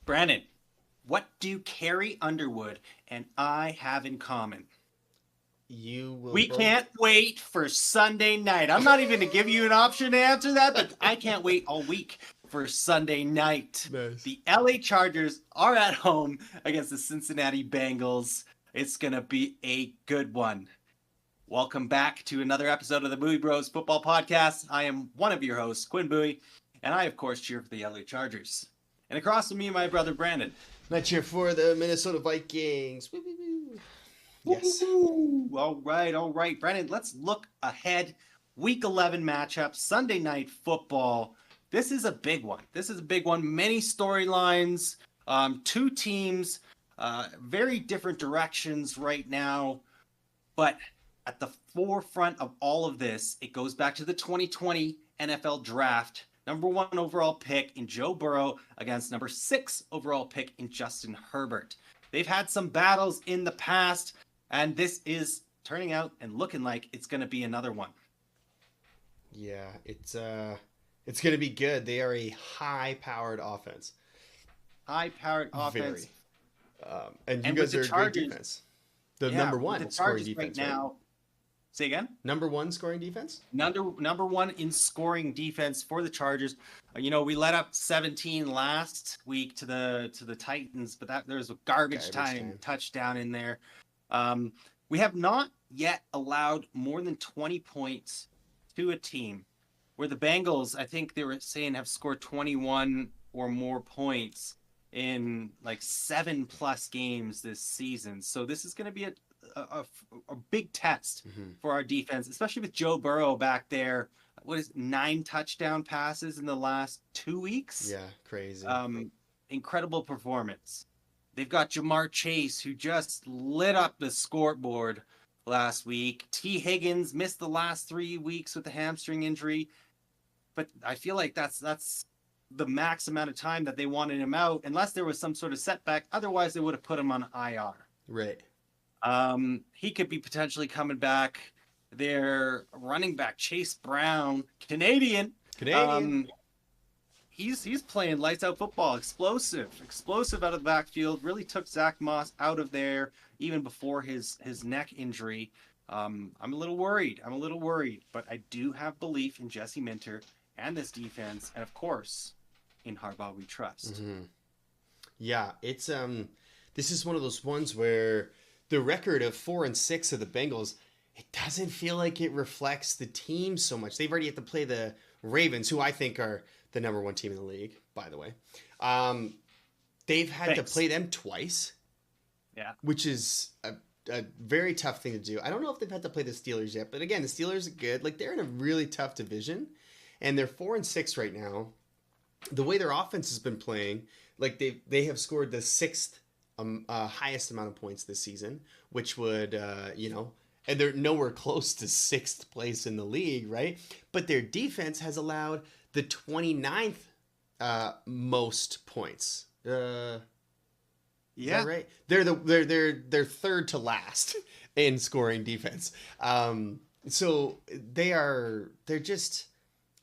Brandon, what do Carrie Underwood and I have in common? You will We both. can't wait for Sunday night. I'm not even going to give you an option to answer that, but I can't wait all week for Sunday night. Nice. The LA Chargers are at home against the Cincinnati Bengals. It's going to be a good one. Welcome back to another episode of the BuiBros Football Podcast. I am one of your hosts, Quinn Bowie, and I, of course, cheer for the LA Chargers. And across from me, my brother Brandon. And I cheer for the Minnesota Vikings. Woo, woo, woo. Yes. Woo-hoo. All right. Brandon, let's look ahead. Week 11 matchup, Sunday Night Football. This is a big one. Many storylines, two teams, very different directions right now. But at the forefront of all of this, it goes back to the 2020 NFL Draft. Number 1 overall pick in Joe Burrow against number 6 overall pick in Justin Herbert. They've had some battles in the past, and this is turning out and looking like it's going to be another one. Yeah, it's going to be good. They are a high-powered offense. High-powered offense. And you And guys with are the a great Chargers- defense. The number with one the scoring Chargers defense, right right? now. Say again? Number one scoring defense? Number 1 in scoring defense for the Chargers. We let up 17 last week to the Titans, but there was a garbage time touchdown in there. We have not yet allowed more than 20 points to a team. Where the Bengals, I think they were saying, have scored 21 or more points in like 7+ games this season. So this is going to be a big test for our defense, especially with Joe Burrow back there. What is 9 touchdown passes in the last 2 weeks? Yeah, crazy. Incredible performance. They've got Jamar Chase, who just lit up the scoreboard last week. T. Higgins missed the last 3 weeks with a hamstring injury, but I feel like that's the max amount of time that they wanted him out, unless there was some sort of setback. Otherwise, they would have put him on IR. Right. He could be potentially coming back. Their running back, Chase Brown, Canadian. He's playing lights out football, explosive out of the backfield. Really took Zach Moss out of there even before his neck injury. I'm a little worried, but I do have belief in Jesse Minter and this defense, and of course, in Harbaugh we trust. Mm-hmm. Yeah, it's this is one of those ones where the record of 4-6 of the Bengals, it doesn't feel like it reflects the team so much. They've already had to play the Ravens, who I think are the number 1 team in the league, by the way. They've had to play them twice. Yeah. Which is a very tough thing to do. I don't know if they've had to play the Steelers yet, but again, the Steelers are good. Like, they're in a really tough division, and they're 4-6 right now. The way their offense has been playing, like they have scored the 6th highest amount of points this season, which would, and they're nowhere close to 6th place in the league, right? But their defense has allowed the 29th most points. Yeah, is that right? They're third to last in scoring defense. So they're just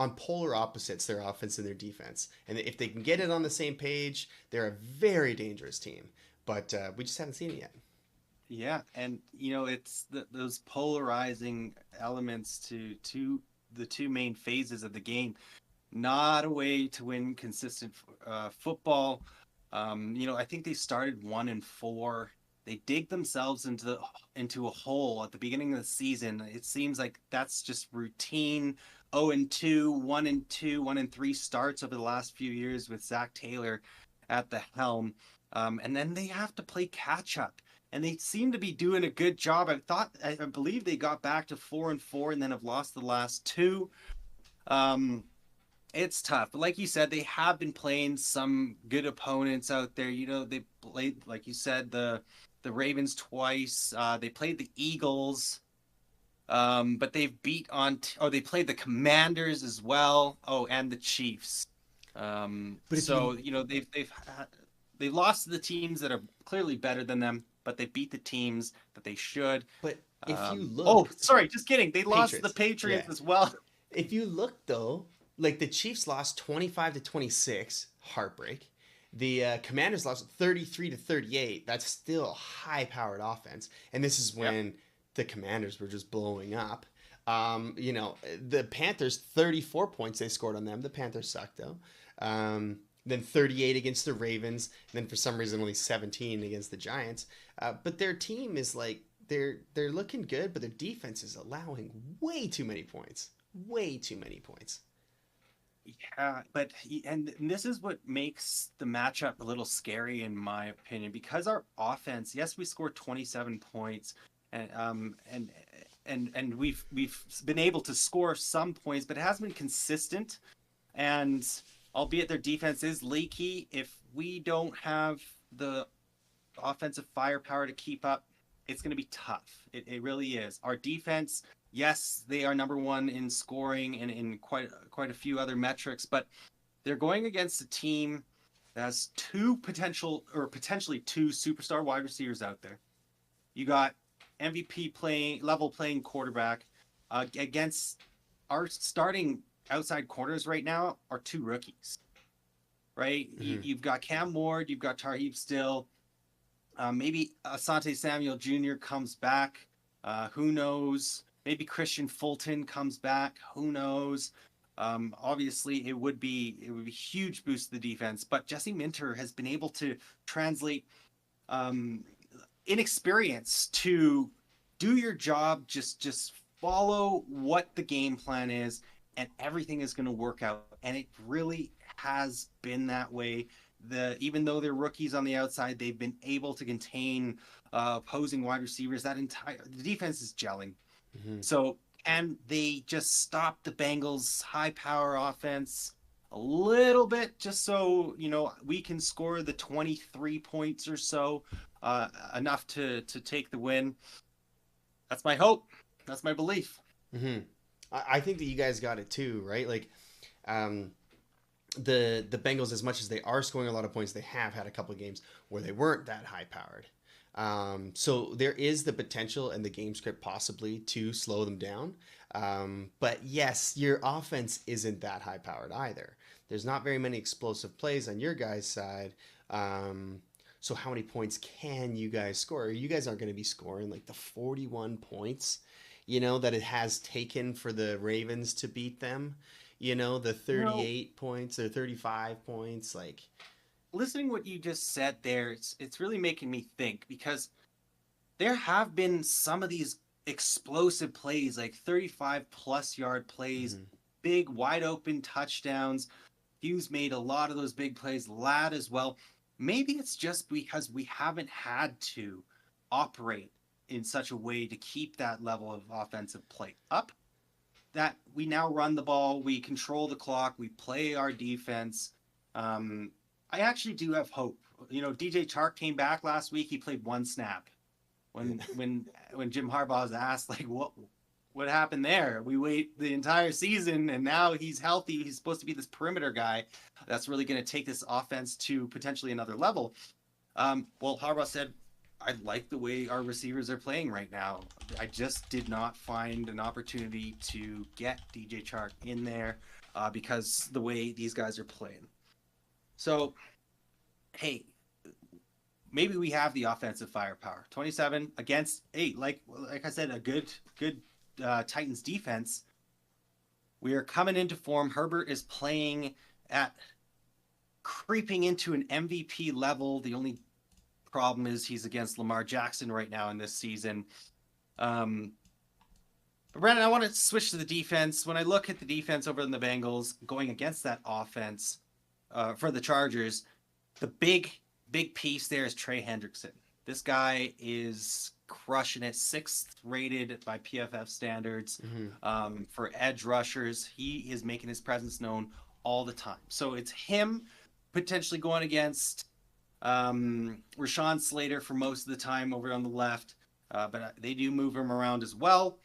on polar opposites, their offense and their defense. And if they can get it on the same page, they're a very dangerous team. But we just haven't seen it yet. Yeah, and it's those polarizing elements to the two main phases of the game. Not a way to win consistent football. I think they started 1-4. They dig themselves into a hole at the beginning of the season. It seems like that's just routine. 0-2, 1-2, 1-3 starts over the last few years with Zach Taylor at the helm. And then they have to play catch up. And they seem to be doing a good job. I believe they got back to 4-4 and then have lost the last 2. It's tough. But like you said, they have been playing some good opponents out there. They played, like you said, the Ravens twice. They played the Eagles. But they've they played the Commanders as well. Oh, and the Chiefs. They've lost to the teams that are clearly better than them, but they beat the teams that they should. But if you look... Oh, sorry, just kidding. They lost to the Patriots. Patriots as well. If you look, though, like the Chiefs lost 25-26, heartbreak. The Commanders lost 33-38. That's still high-powered offense, and this is Yep. when the Commanders were just blowing up. The Panthers 34 points they scored on them. The Panthers suck though. Then 38 against the Ravens. And then for some reason only 17 against the Giants. But their team is like they're looking good, but their defense is allowing way too many points. Way too many points. Yeah, but and this is what makes the matchup a little scary in my opinion because our offense, yes, we scored 27 points and we've been able to score some points, but it hasn't been consistent. And albeit their defense is leaky, if we don't have the offensive firepower to keep up, it's going to be tough. It really is. Our defense, yes, they are number one in scoring and in quite a few other metrics, but they're going against a team that has potentially two superstar wide receivers out there. You got MVP playing quarterback against our starting outside corners right now are two rookies, right? Mm-hmm. You've got Cam Ward, you've got Tarheeb Still, maybe Asante Samuel Jr. comes back. Who knows? Maybe Christian Fulton comes back. Who knows? Obviously, it would be a huge boost to the defense. But Jesse Minter has been able to translate inexperience to do your job. Just follow what the game plan is, and everything is going to work out. And it really has been that way. Even though they're rookies on the outside, they've been able to contain opposing wide receivers. The defense is gelling. Mm-hmm. So, and they just stop the Bengals' high power offense a little bit, just so we can score the 23 points or so, enough to take the win. That's my hope. That's my belief. Mm-hmm. I think that you guys got it too, right? Like, the Bengals, as much as they are scoring a lot of points, they have had a couple of games where they weren't that high powered. So there is the potential in the game script possibly to slow them down. But yes, your offense isn't that high powered either. There's not very many explosive plays on your guys' side. So how many points can you guys score? You guys aren't going to be scoring like the 41 points, that it has taken for the Ravens to beat them. The 38 points or 35 points, like. Listening what you just said there, it's really making me think, because there have been some of these explosive plays, like 35 plus yard plays, Mm-hmm. big wide open touchdowns. Hughes made a lot of those big plays, Ladd as well. Maybe it's just because we haven't had to operate in such a way to keep that level of offensive play up, that we now run the ball, we control the clock, we play our defense. I actually do have hope. DJ Chark came back last week. He played one snap. When Jim Harbaugh was asked, like, what happened there? We wait the entire season, and now he's healthy. He's supposed to be this perimeter guy that's really going to take this offense to potentially another level. Well, Harbaugh said, I like the way our receivers are playing right now. I just did not find an opportunity to get DJ Chark in there because the way these guys are playing. So, hey, maybe we have the offensive firepower. 27 against 8, like I said, a good Titans defense. We are coming into form. Herbert is playing at creeping into an MVP level. The only problem is he's against Lamar Jackson right now in this season. But Brandon, I want to switch to the defense. When I look at the defense over in the Bengals going against that offense, for the Chargers, the big piece there is Trey Hendrickson. This guy is crushing it, 6th rated by PFF standards. Mm-hmm. For edge rushers. He is making his presence known all the time. So it's him potentially going against Rashawn Slater for most of the time over on the left, but they do move him around as well,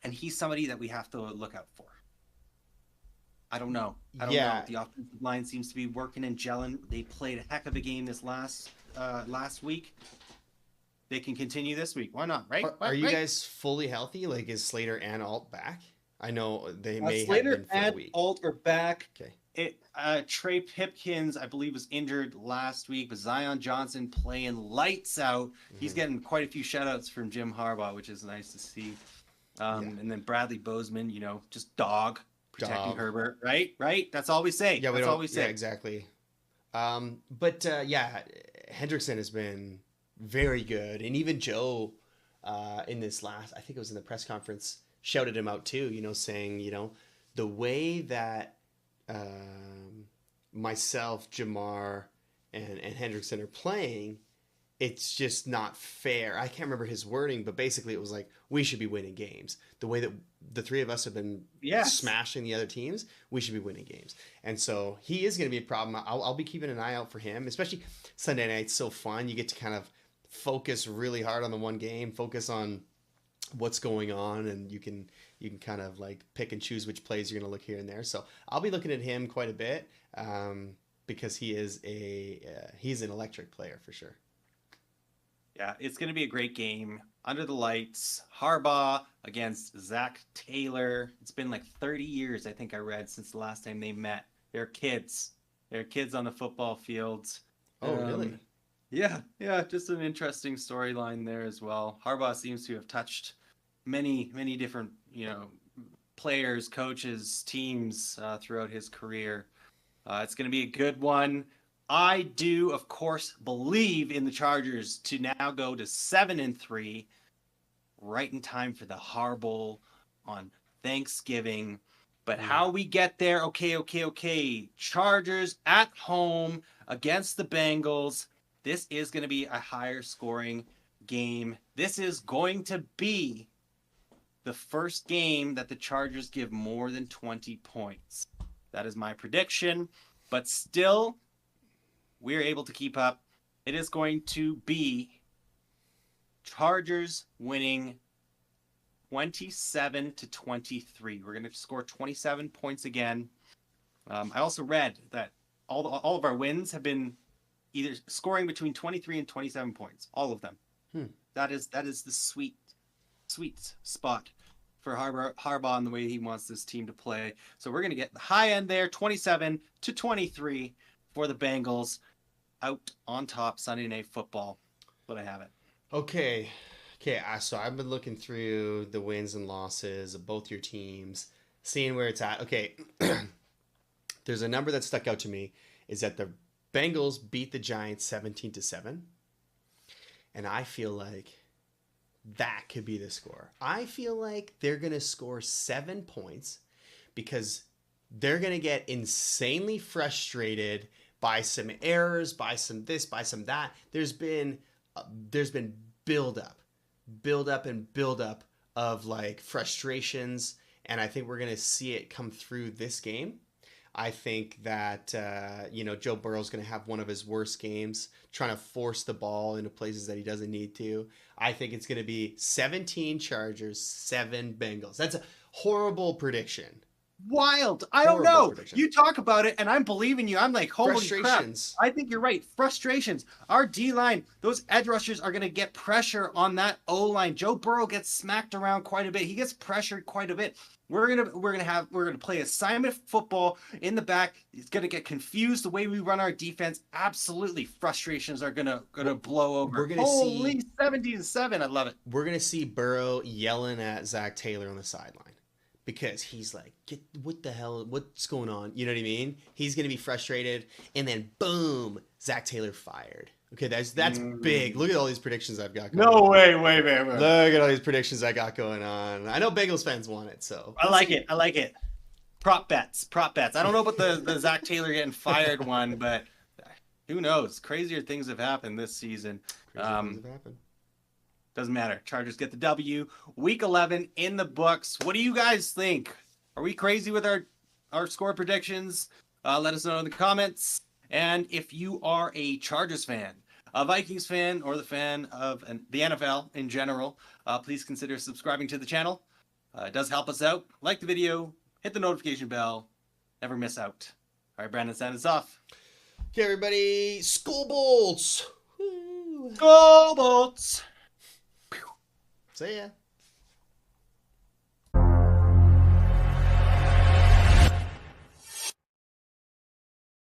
and he's somebody that we have to look out for. I don't know. The offensive line seems to be working and gelling. They played a heck of a game this last week. They can continue this week. Why not, right? Are you guys fully healthy? Like, is Slater and Alt back? I know they may Slater have been for and a week. Alt are back. Okay. Trey Pipkins, I believe, was injured last week, but Zion Johnson playing lights out. He's getting quite a few shout-outs from Jim Harbaugh, which is nice to see. And then Bradley Bozeman, just protecting Herbert, right? That's all we say. Yeah, That's all we say. Yeah, exactly. But Hendrickson has been very good, and even Joe in this last, I think it was in the press conference, shouted him out too. Saying the way that myself, Jamar, and Hendrickson are playing, it's just not fair. I can't remember his wording, but basically it was like, we should be winning games. The way that the three of us have been smashing the other teams, we should be winning games. And so he is going to be a problem. I'll be keeping an eye out for him, especially Sunday night's so fun. You get to kind of focus really hard on the one game, focus on what's going on, and you can kind of like pick and choose which plays you're going to look here and there. So I'll be looking at him quite a bit because he is he's an electric player for sure. Yeah, it's going to be a great game. Under the lights, Harbaugh against Zach Taylor. It's been like 30 years, I think I read, since the last time they met. They're kids. They're kids on the football field. Oh, really? Yeah, just an interesting storyline there as well. Harbaugh seems to have touched many, many different, players, coaches, teams throughout his career. It's going to be a good one. I do, of course, believe in the Chargers to now go to 7-3, right in time for the Harbowl on Thanksgiving. But how we get there, okay. Chargers at home against the Bengals. This is going to be a higher scoring game. This is going to be the first game that the Chargers give more than 20 points. That is my prediction. But still, we're able to keep up. It is going to be Chargers winning 27-23. We're going to score 27 points again. I also read that all of our wins have been either scoring between 23 and 27 points. All of them. That is the sweet spot for Harbaugh and the way he wants this team to play. So we're going to get the high end there, 27-23 for the Bengals, out on top Sunday Night Football. But I have it. Okay. So I've been looking through the wins and losses of both your teams, seeing where it's at. Okay. There's a number that stuck out to me, is that the Bengals beat the Giants 17-7. And I feel like that could be the score. I feel like they're going to score 7 points because they're going to get insanely frustrated by some errors, by some this, by some that. There's been build up of like frustrations, and I think we're going to see it come through this game. I think that Joe Burrow's going to have one of his worst games, trying to force the ball into places that he doesn't need to. I think it's going to be 17 Chargers, 7 Bengals. That's a horrible prediction. Wild. I don't know. Prediction. You talk about it, and I'm believing you. I'm like, holy crap. I think you're right. Frustrations. Our D-line, those edge rushers are going to get pressure on that O-line. Joe Burrow gets smacked around quite a bit. He gets pressured quite a bit. We're gonna play assignment football in the back. It's gonna get confused the way we run our defense. Absolutely, frustrations are gonna blow over. We're gonna see 17-7. I love it. We're gonna see Burrow yelling at Zach Taylor on the sideline because he's like, what the hell? What's going on? You know what I mean? He's gonna be frustrated, and then boom, Zach Taylor fired. Okay, that's big. Look at all these predictions I've got going on. No way, man. Look at all these predictions I got going on. I know Bengals fans want it, so. I like it. Prop bets. I don't know about the Zach Taylor getting fired one, but who knows? Crazier things have happened this season. Things have happened. Doesn't matter. Chargers get the W. Week 11 in the books. What do you guys think? Are we crazy with our score predictions? Let us know in the comments. And if you are a Chargers fan, a Vikings fan, or the fan of the NFL in general, please consider subscribing to the channel. It does help us out. Like the video, hit the notification bell, never miss out. All right, Brandon, sign us off. Okay, everybody, Skol Bolts! Skol Bolts! See ya.